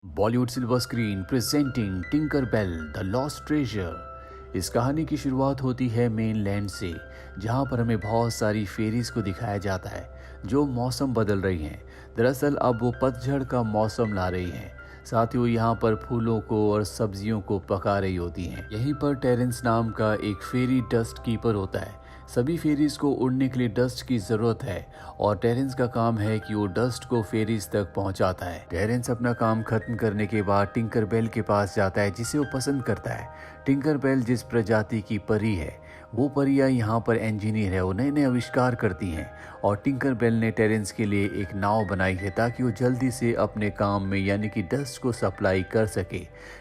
Bollywood silver screen presenting Tinker Bell the lost treasure. इस कहानी की शुरुआत होती है मेनलैंड से, जहां पर हमें बहुत सारी फेरीज को दिखाया जाता है जो मौसम बदल रही हैं। दरअसल अब वो पतझड़ का मौसम ला रही हैं। साथ ही वो यहाँ पर फूलों को और सब्जियों को पका रही होती हैं। यहीं पर टेरेंस नाम का एक फेरी डस्ट कीपर होता है। सभी फेरीज को उड़ने के लिए डस्ट की जरूरत है और टेरेंस का काम है कि वो डस्ट को फेरीज तक पहुंचाता है। टेरेंस अपना काम खत्म करने के बाद टिंकर बेल के पास जाता है जिसे वो पसंद करता है। टिंकर बेल जिस प्रजाति की परी है, वो परियां यहाँ पर इंजीनियर है, वो नए नए आविष्कार करती हैं और टिंकर बेल ने टेरेंस के लिए एक नाव बनाई है ताकि वो जल्दी से अपने काम में यानी कि डस्ट को सप्लाई कर सके।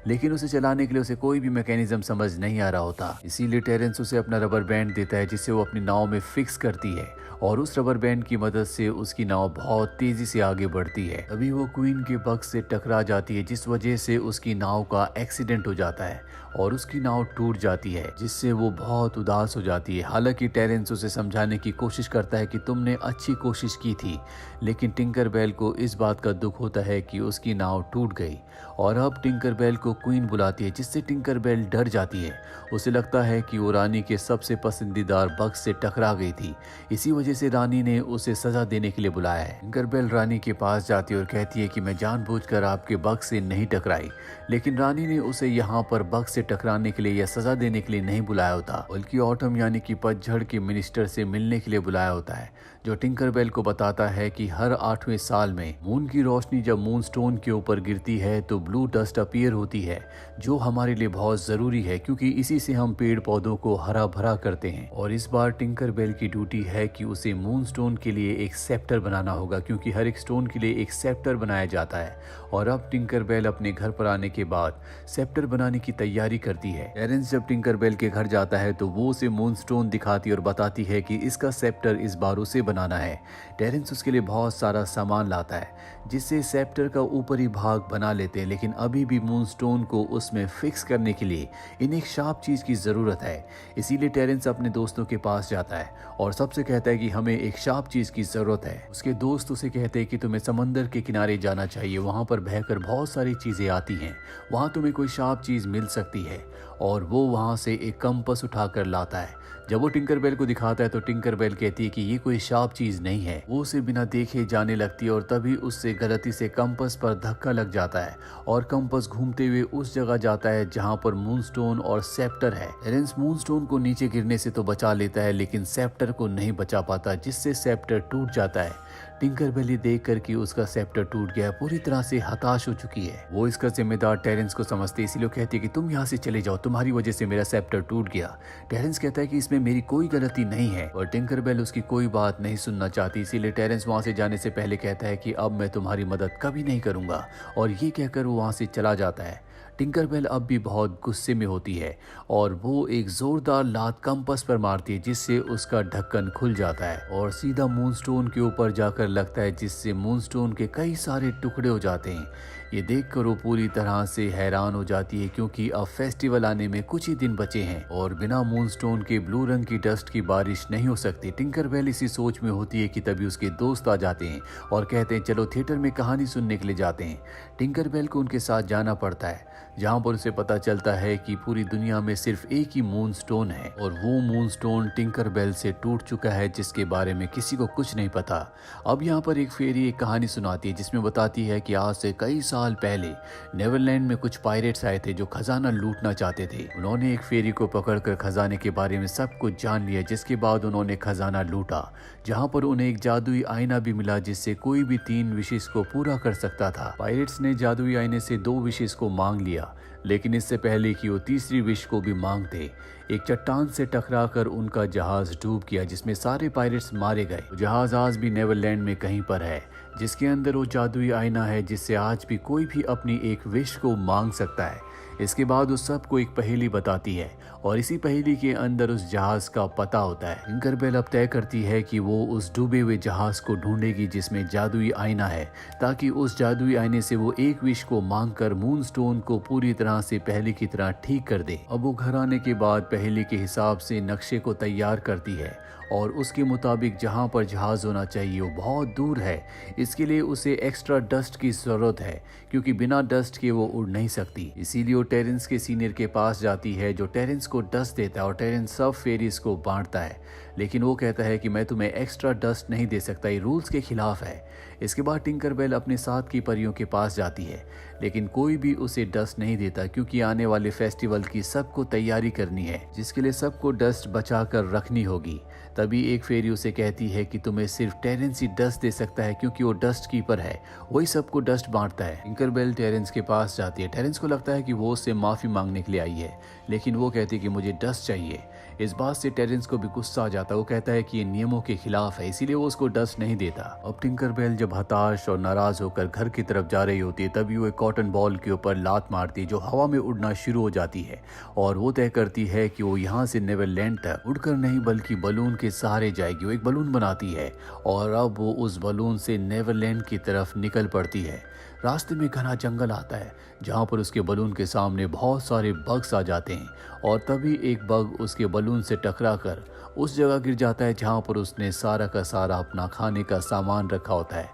लेकिन उसे चलाने के लिए उसे कोई भी मैकेनिज्म समझ नहीं आ रहा होता। इसीलिए टेरेंस उसे अपना रबर बैंड देता है जिसे वो अपनी नाव में फिक्स करती है और उस रबर बैंड की मदद से उसकी नाव बहुत तेजी से आगे बढ़ती है। तभी वो क्वीन के बग से टकरा जाती है जिस वजह से उसकी नाव का एक्सीडेंट हो जाता है और उसकी नाव टूट जाती है, जिससे वो बहुत उदास हो जाती है। हालांकि टेरेंस उसे समझाने की कोशिश करता है कि तुमने अच्छी कोशिश की थी, लेकिन टिंकर बेल को इस बात का दुख होता है कि उसकी नाव टूट गई और अब टिंकर बेल को क्वीन बुलाती है, जिससे टिंकर बेल डर जाती है। उसे लगता है कि वो रानी के सबसे पसंदीदार बग से टकरा गई थी, इसी वजह से रानी ने उसे सजा देने के लिए बुलाया है। टिंकर बेल रानी के पास जाती है और कहती है कि मैं जानबूझकर आपके बग से नहीं टकराई, लेकिन रानी ने उसे यहाँ पर बग से टकराने के लिए या सजा देने के लिए नहीं बुलाया होता, बल्कि ऑटम यानी कि पतझड़ के मिनिस्टर से मिलने के लिए बुलाया होता है, जो टिंकर बेल को बताता है कि हर 8वें साल में मून की रोशनी जब मून स्टोन के ऊपर गिरती है तो ब्लू डस्ट अपीयर होती है, जो हमारे लिए बहुत जरूरी है क्योंकि इसी से हम पेड़ पौधों को हरा भरा करते हैं। और इस बार टिंकर बेल की ड्यूटी है कि उसे मून स्टोन के लिए एक सेप्टर बनाना होगा, क्योंकि हर एक स्टोन के लिए एक सेप्टर बनाया जाता है। और अब टिंकर बेल अपने घर पर आने के बाद सेप्टर बनाने की तैयारी करती है। टेरेंस जब टिंकर बेल के घर जाता है तो वो उसे मून स्टोन दिखाती और बताती है कि इसका सेप्टर इस बार उसे बनाना है। टेरेंस उसके लिए बहुत सारा सामान लाता है जिससे सेप्टर का ऊपरी भाग बना लेते हैं, लेकिन अभी भी मून स्टोन को उसमें फिक्स करने के लिए इन एक शार्प चीज की जरूरत है। इसीलिए टेरेंस अपने दोस्तों के पास जाता है और सबसे कहता है कि हमें एक शार्प चीज की जरूरत है। उसके दोस्त उसे कहते हैं कि तुम्हें समंदर के किनारे जाना चाहिए, वहां पर बहकर बहुत सारी चीजें आती हैं, वहां तुम्हें कोई शार्प चीज मिल सकती है। और वो वहां से एक कंपास उठाकर लाता है। जब वो टिंकर बेल को दिखाता है तो टिंकर बेल कहती है कि ये कोई शार्प चीज नहीं है। वो उसे बिना देखे जाने लगती है और तभी उससे गलती से कंपास पर धक्का लग जाता है और कंपास घूमते हुए उस जगह जाता है जहां पर मूनस्टोन और सेप्टर है। टेरेंस मूनस्टोन को नीचे गिरने से तो बचा लेता है, लेकिन सेप्टर को नहीं बचा पाता, जिससे सेप्टर टूट जाता है। टिंकर बेल देख कर कि उसका सेप्टर टूट गया, पूरी तरह से हताश हो चुकी है। वो इसका जिम्मेदार टेरेंस को समझते, इसीलिए कहती है कि तुम यहाँ से चले जाओ, तुम्हारी वजह से मेरा सेप्टर टूट गया। टेरेंस कहता है कि इसमें मेरी कोई गलती नहीं है, और टिंकर बेल उसकी कोई बात नहीं सुनना चाहती। इसीलिए टेरेंस वहां से जाने से पहले कहता है कि अब मैं तुम्हारी मदद कभी नहीं करूंगा, और ये कहकर वो वहां से चला जाता है। टिंकर बेल अब भी बहुत गुस्से में होती है और वो एक जोरदार लात कंपास पर मारती है, जिससे उसका ढक्कन खुल जाता है और सीधा मूनस्टोन के ऊपर जाकर लगता है, जिससे मूनस्टोन के कई सारे टुकड़े हो जाते हैं। ये देखकर वो पूरी तरह से हैरान हो जाती है क्योंकि अब फेस्टिवल आने में कुछ ही दिन बचे हैं और बिना मूनस्टोन के ब्लू रंग की डस्ट की बारिश नहीं हो सकती। टिंकर बेल इसी सोच में होती है कि तभी उसके दोस्त आ जाते हैं और कहते हैं चलो थिएटर में कहानी सुनने के लिए जाते हैं। टिंकर बेल को उनके साथ जाना पड़ता है, जहां पर उसे पता चलता है कि पूरी दुनिया में सिर्फ एक ही मूनस्टोन है और वो मूनस्टोन टिंकर बेल से टूट चुका है, जिसके बारे में किसी को कुछ नहीं पता। अब यहाँ पर एक फेरी एक कहानी सुनाती है जिसमें बताती है कि आज से कई साल पहले नेवरलैंड में कुछ पायरेट्स आए थे जो खजाना लूटना चाहते थे। उन्होंने एक फेरी को पकड़कर खजाने के बारे में सब कुछ जान लिया, जिसके बाद उन्होंने खजाना लूटा, जहां पर उन्हें एक जादुई आईना भी मिला जिससे कोई भी 3 विशेष को पूरा कर सकता था। पायरेट्स ने जादुई आईने से 2 विशेष को मांग लिया, लेकिन इससे पहले कि वो तीसरी विश को भी मांगते, एक चट्टान से टकराकर उनका जहाज डूब गया, जिसमें सारे पायरेट्स मारे गए। जहाज आज भी नेवरलैंड में कहीं पर है, जिसके अंदर वो जादुई आईना है जिससे आज भी कोई भी अपनी एक विश को मांग सकता है। इसके बाद उस सबको एक पहेली बताती है और इसी पहेली के अंदर उस जहाज का पता होता है। टिंकर बेल अब तय करती है कि वो उस डूबे हुए जहाज को ढूंढेगी जिसमें जादुई आईना है, ताकि उस जादुई आईने से वो एक विश को मांगकर मूनस्टोन को पूरी तरह से पहले की तरह ठीक कर दे। अब वो घर आने के बाद पहेली के हिसाब से नक्शे को तैयार करती है और उसके मुताबिक जहाँ पर जहाज़ होना चाहिए वो बहुत दूर है। इसके लिए उसे एक्स्ट्रा डस्ट की ज़रूरत है क्योंकि बिना डस्ट के वो उड़ नहीं सकती। इसीलिए वो टेरेंस के सीनियर के पास जाती है जो टेरेंस को डस्ट देता है और टेरेंस सब फेरीज को बांटता है, लेकिन वो कहता है कि मैं तुम्हें एक्स्ट्रा डस्ट नहीं दे सकता, ये रूल्स के खिलाफ है। इसके बाद टिंकरबेल अपने साथ की परियों के पास जाती है, लेकिन कोई भी उसे डस्ट नहीं देता क्योंकि आने वाले फेस्टिवल की सबको तैयारी करनी है जिसके लिए सबको डस्ट बचा कर रखनी होगी। तभी एक फेरी उसे कहती है कि तुम्हें सिर्फ टेरेंस ही डस्ट दे सकता है क्योंकि वो डस्ट कीपर है, वही सबको डस्ट बांटता है। टिंकरबेल टेरेंस के पास जाती है। टेरेंस को लगता है कि वो उससे माफ़ी मांगने के लिए आई है, लेकिन वो कहती है कि मुझे डस्ट चाहिए। इस बात से टेरेंस को भी गुस्सा आ जाता है। वो कहता है कि ये नियमों के खिलाफ है, इसीलिए वो उसको डस्ट नहीं देता। अब टिंकरबेल जब हताश और नाराज होकर घर की तरफ जा रही होती है तभी वो एक कॉटन बॉल के ऊपर लात मारती है जो हवा में उड़ना शुरू हो जाती है और वो तय करती है कि वो यहाँ से नेवरलैंड तक उड़कर नहीं बल्कि बलून के सहारे जाएगी। वो एक बलून बनाती है और अब वो उस बलून से नेवरलैंड की तरफ निकल पड़ती है। रास्ते में घना जंगल आता है जहाँ पर उसके बलून के सामने बहुत सारे बग्स आ जाते हैं और तभी एक बग उसके बलून से टकरा कर उस जगह गिर जाता है जहाँ पर उसने सारा का सारा अपना खाने का सामान रखा होता है।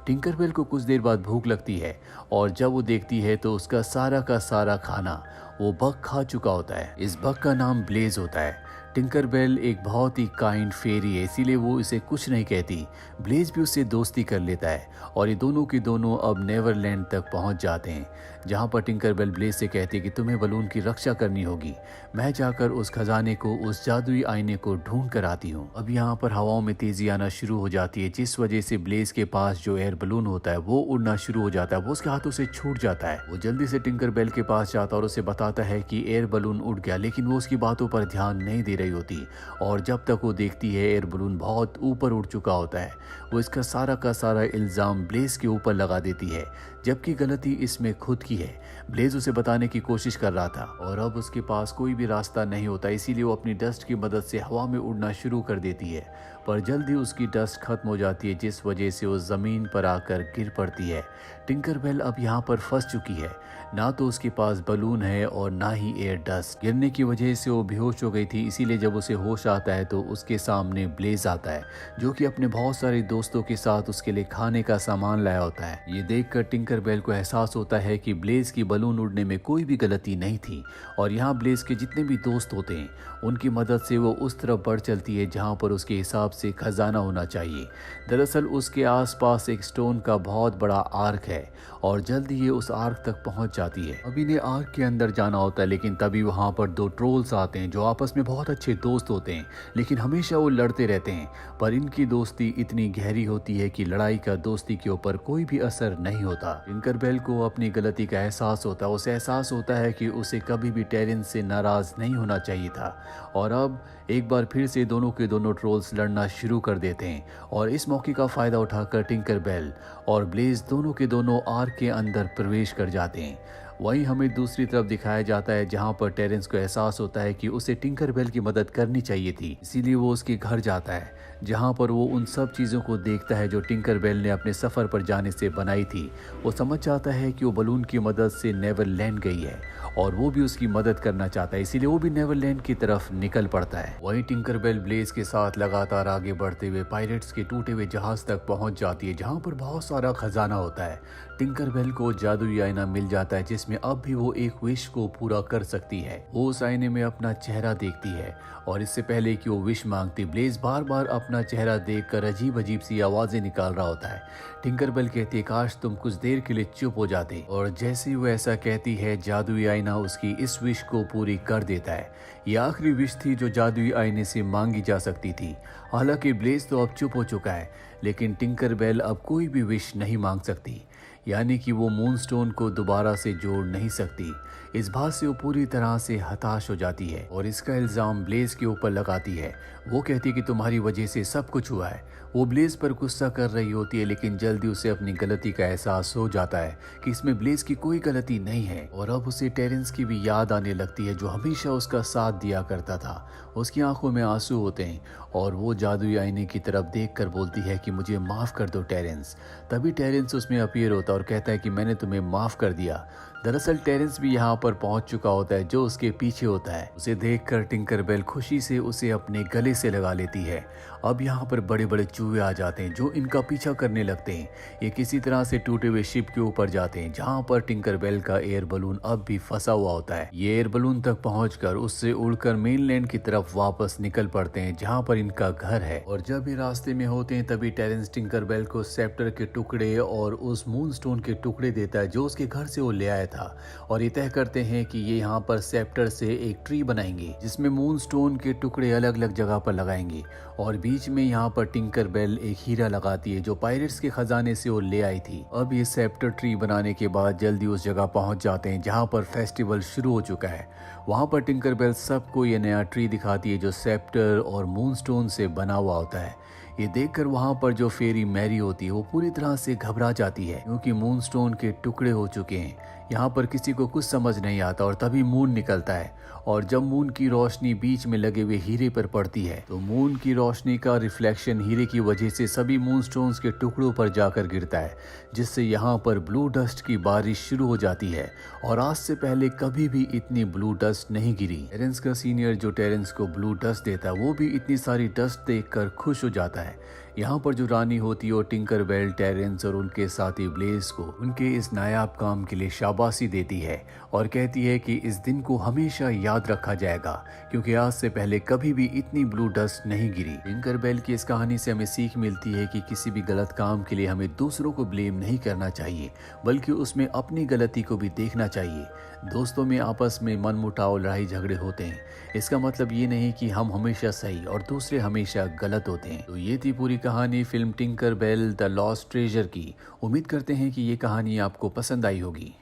टिंकरबेल को कुछ देर बाद भूख लगती है और जब वो देखती है तो उसका सारा का सारा खाना वो बग खा चुका होता है। इस बग का नाम ब्लेज होता है। टिंकरबेल एक बहुत ही काइंड फेरी है, इसीलिए वो इसे कुछ नहीं कहती। ब्लेज भी उससे दोस्ती कर लेता है और ये दोनों के दोनों अब नेवरलैंड तक पहुंच जाते हैं जहां पर टिंकरबेल ब्लेज से कहती है कि तुम्हें बलून की रक्षा करनी होगी। मैं जाकर उस खजाने को, उस जादुई आईने को ढूंढ कर आती हूँ। अब यहाँ पर हवाओं में तेजी आना शुरू हो जाती है जिस वजह से ब्लेज के पास जो एयर बलून होता है वो उड़ना शुरू हो जाता है। वो उसके हाथों से छूट जाता है। वो जल्दी से टिंकरबेल के पास जाता और उसे बताता है कि एयर बलून उड़ गया, लेकिन वो उसकी बातों पर ध्यान नहीं दे रही होती और जब तक वो देखती है एयर बलून बहुत ऊपर उड़ चुका होता है वो इसका सारा का सारा इल्जाम ब्लेज के ऊपर लगा देती है, जबकि गलती इसमें खुद की है। ब्लेज उसे बताने की कोशिश कर रहा था और अब उसके पास कोई भी रास्ता नहीं होता, इसीलिए वो अपनी डस्ट की मदद से हवा में उड़ना शुरू कर देती है, पर जल्दी उसकी डस्ट खत्म हो जाती है जिस वजह से वो जमीन पर आकर गिर पड़ती है। टिंकरबेल अब यहाँ पर फंस चुकी है, ना तो उसके पास बलून है और ना ही एयर डस्ट। गिरने की वजह से वो बेहोश हो गई थी, इसीलिए जब उसे होश आता है तो उसके सामने ब्लेज आता है जो कि अपने बहुत सारे दोस्तों के साथ उसके लिए खाने का सामान लाया होता है। ये देखकर टिंकरबेल को एहसास होता है कि ब्लेज की बलून उड़ने में कोई भी गलती नहीं थी और यहाँ ब्लेज के जितने भी दोस्त होते हैं उनकी मदद से वो उस तरफ बढ़ चलती है जहाँ पर उसके हिसाब से खजाना होना चाहिए। दरअसल उसके आसपास एक स्टोन का बहुत बड़ा आर्क है और जल्दी ये उस आर्क तक पहुंच जाती है। अब इन्हें आर्क के अंदर जाना होता है, लेकिन तभी वहां पर दो ट्रोल्स आते हैं जो आपस में बहुत अच्छे दोस्त होते हैं, लेकिन हमेशा वो लड़ते रहते हैं। पर इनकी दोस्ती इतनी गहरी होती है कि लड़ाई का दोस्ती के ऊपर कोई भी असर नहीं होता। टिंकरबेल को अपनी गलती का एहसास होता है। उसे एहसास होता है कि उसे कभी भी टेरेंस से नाराज नहीं होना चाहिए था और अब एक बार फिर से दोनों के दोनों ट्रोल्स लड़ना शुरू कर देते हैं और इस मौके का फायदा उठाकर टिंकरबेल और ब्लेज दोनों के दोनों आर्क के अंदर प्रवेश कर जाते हैं। वहीं हमें दूसरी तरफ दिखाया जाता है जहां पर टेरेंस को एहसास होता है कि उसे टिंकरबेल की मदद करनी चाहिए थी, इसीलिए वो उसके घर जाता है जहां पर वो उन सब चीज़ों को देखता है जो टिंकरबेल ने अपने सफ़र पर जाने से बनाई थी। वो समझ जाता है कि वो बलून की मदद से नेवरलैंड गई है और वो भी उसकी मदद करना चाहता है, इसीलिए वो भी नेवरलैंड की तरफ निकल पड़ता है। वहीं टिंकरबेल ब्लेज के साथ लगातार आगे बढ़ते हुए पायरेट्स के टूटे हुए जहाज तक पहुंच जाती है जहां पर बहुत सारा खजाना होता है। टिंकरबेल को जादुई आईना मिल जाता है जिसमें अब भी वो एक विश को पूरा कर सकती है। वो उस आईने में अपना चेहरा देखती है और इससे पहले कि वो विश मांगती ब्लेज बार बार अपना चेहरा देखकर अजीब अजीब सी आवाजें निकाल रहा होता है। टिंकरबेल कहती है काश तुम कुछ देर के लिए चुप हो जाते, और जैसे ही वो ऐसा कहती है जादुई आईना उसकी इस विश को पूरी कर देता है। ये आखिरी विश थी जो जादुई आईने से मांगी जा सकती थी। हालांकि ब्लेज तो अब चुप हो चुका है, लेकिन टिंकरबेल अब कोई भी विश नहीं मांग सकती, यानी कि वो मूनस्टोन को दोबारा से जोड़ नहीं सकती। इस बात से वो पूरी तरह से हताश हो जाती है और इसका इल्ज़ाम ब्लेज के ऊपर लगाती है। वो कहती है कि तुम्हारी वजह से सब कुछ हुआ है। वो ब्लेज पर गुस्सा कर रही होती है, लेकिन जल्दी उसे अपनी गलती का एहसास हो जाता है कि इसमें ब्लेज की कोई गलती नहीं है और अब उसे टेरेंस की भी याद आने लगती है जो हमेशा उसका साथ दिया करता था। उसकी आंखों में आंसू होते हैं और वो जादुई आईने की तरफ देखकर बोलती है कि मुझे माफ़ कर दो टेरेंस। तभी टेरेंस उसमें अपीयर होता है और कहता है कि मैंने तुम्हें माफ़ कर दिया। दरअसल टेरेंस भी यहाँ पर पहुंच चुका होता है जो उसके पीछे होता है। उसे देखकर टिंकरबेल खुशी से उसे अपने गले से लगा लेती है। अब यहाँ पर बड़े बड़े चूहे आ जाते हैं जो इनका पीछा करने लगते हैं। ये किसी तरह से टूटे हुए शिप के ऊपर जाते हैं जहाँ पर टिंकरबेल का एयर बलून अब भी फंसा हुआ होता है। ये एयर बलून तक पहुंचकर उससे उड़कर मेनलैंड की तरफ वापस निकल पड़ते हैं जहाँ पर इनका घर है। और जब ये रास्ते में होते हैं तभी टेरेंस टिंकरबेल को सेप्टर के टुकड़े और उस मूनस्टोन के टुकड़े देता है जो उसके घर से वो ले आया था। और ये तय करते हैं कि ये यहाँ पर सेप्टर से एक ट्री बनाएंगे जिसमें मूनस्टोन के टुकड़े अलग अलग जगह पर लगाएंगे। और बीच में यहाँ पर टिंकरबेल एक हीरा लगाती है जो पायरेट्स के खजाने से वो ले आई थी। अब ये सेप्टर ट्री बनाने के बाद जल्दी उस जगह पहुंच जाते हैं जहाँ पर फेस्टिवल शुरू हो चुका है। वहाँ पर टिंकरबेल सबको ये नया ट्री दिखाती है जो सेप्टर और मूनस्टोन से बना हुआ होता है। ये देखकर वहाँ पर जो फेरी मैरी होती है वो पूरी तरह से घबरा जाती है क्योंकि मूनस्टोन के टुकड़े हो चुके हैं। यहाँ पर किसी को कुछ समझ नहीं आता और तभी मून निकलता है। और जब मून की रोशनी बीच में लगे हुए हीरे पर पड़ती है तो मून की रोशनी का रिफ्लेक्शन हीरे की वजह से सभी मूनस्टोन्स के टुकड़ों पर जाकर गिरता है जिससे यहाँ पर ब्लू डस्ट की बारिश शुरू हो जाती है। और आज से पहले कभी भी इतनी ब्लू डस्ट नहीं गिरी। टेरेंस का सीनियर जो टेरेंस को ब्लू डस्ट देता है वो भी इतनी सारी डस्ट देखकर खुश हो जाता है। यहाँ पर जो रानी होती है वो टिंकरबेल, टेरेंस और उनके साथी ब्लेज को उनके इस नायाब काम के लिए शाबाशी देती है और कहती है कि इस दिन को हमेशा याद रखा जाएगा क्योंकि आज से पहले कभी भी इतनी ब्लू डस्ट नहीं गिरी। टिंकरबेल की इस कहानी से हमें सीख मिलती है कि किसी भी गलत काम के लिए हमें दूसरों को ब्लेम नहीं करना चाहिए बल्कि उसमें अपनी गलती को भी देखना चाहिए। दोस्तों में आपस में मनमुटाव, लड़ाई झगड़े होते हैं, इसका मतलब ये नहीं कि हम हमेशा सही और दूसरे हमेशा गलत होते हैं। तो ये थी पूरी कहानी फिल्म टिंकरबेल द लॉस्ट ट्रेजर की। उम्मीद करते हैं कि ये कहानी आपको पसंद आई होगी।